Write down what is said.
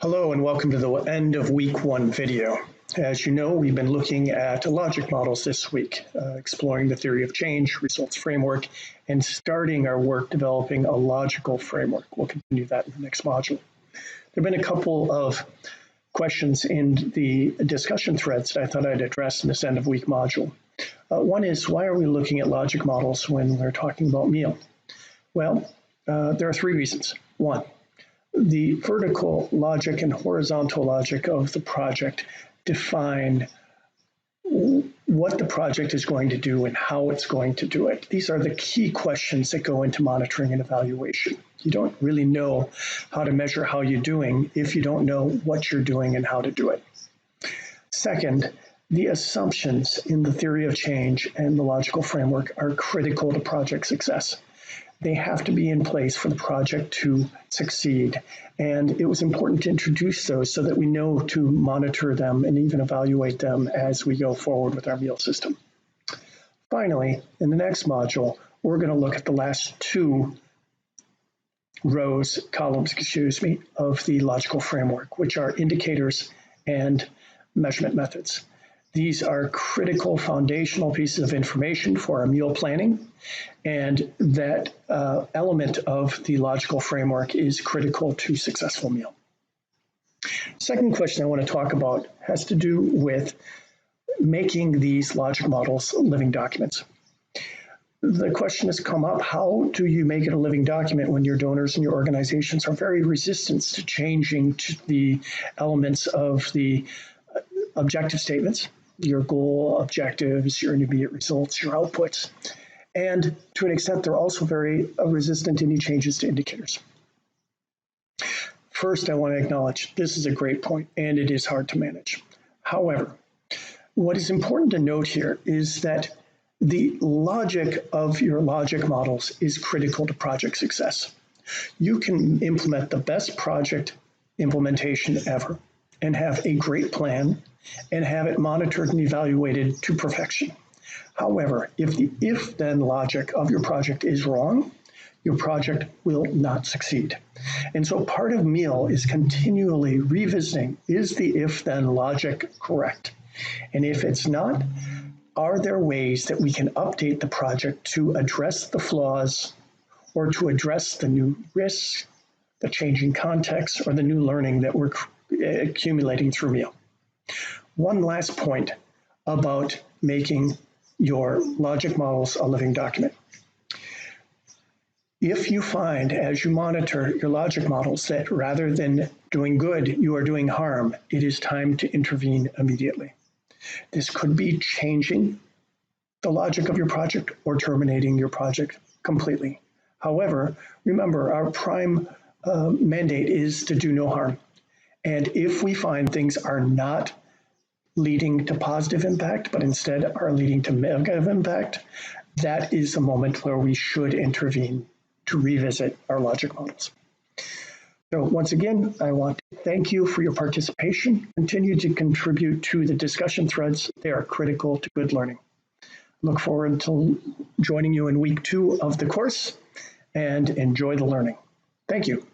Hello and welcome to the end of week 1 video. As you know, we've been looking at logic models this week, exploring the theory of change, results framework, and starting our work developing a logical framework. We'll continue that in the next module. There have been a couple of questions in the discussion threads that I thought I'd address in this end of week module. One is, why are we looking at logic models when we're talking about MEAL? Well, there are 3 reasons. 1, the vertical logic and horizontal logic of the project define what the project is going to do and how it's going to do it. These are the key questions that go into monitoring and evaluation. You don't really know how to measure how you're doing if you don't know what you're doing and how to do it. Second, the assumptions in the theory of change and the logical framework are critical to project success. They have to be in place for the project to succeed. And it was important to introduce those so that we know to monitor them and even evaluate them as we go forward with our MEAL system. Finally, in the next module, we're going to look at the last 2 columns, of the logical framework, which are indicators and measurement methods. These are critical foundational pieces of information for our MEAL planning, and that element of the logical framework is critical to successful MEAL. Second question I want to talk about has to do with making these logic models living documents. The question has come up, how do you make it a living document when your donors and your organizations are very resistant to changing the elements of the objective statements, your goal objectives, your intermediate results, your outputs. And to an extent, they're also very resistant to any changes to indicators. First, I want to acknowledge this is a great point, and it is hard to manage. However, what is important to note here is that the logic of your logic models is critical to project success. You can implement the best project implementation ever and have a great plan and have it monitored and evaluated to perfection. However, if the if-then logic of your project is wrong, your project will not succeed. And so part of MEAL is continually revisiting, is the if-then logic correct? And if it's not, are there ways that we can update the project to address the flaws or to address the new risks, the changing context, or the new learning that we're accumulating through MEAL? One last point about making your logic models a living document. If you find, as you monitor your logic models, that rather than doing good, you are doing harm, it is time to intervene immediately. This could be changing the logic of your project or terminating your project completely. However, remember, our prime mandate is to do no harm. And if we find things are not leading to positive impact, but instead are leading to negative impact, that is a moment where we should intervene to revisit our logic models. So once again, I want to thank you for your participation. Continue to contribute to the discussion threads. They are critical to good learning. Look forward to joining you in week 2 of the course, and enjoy the learning. Thank you.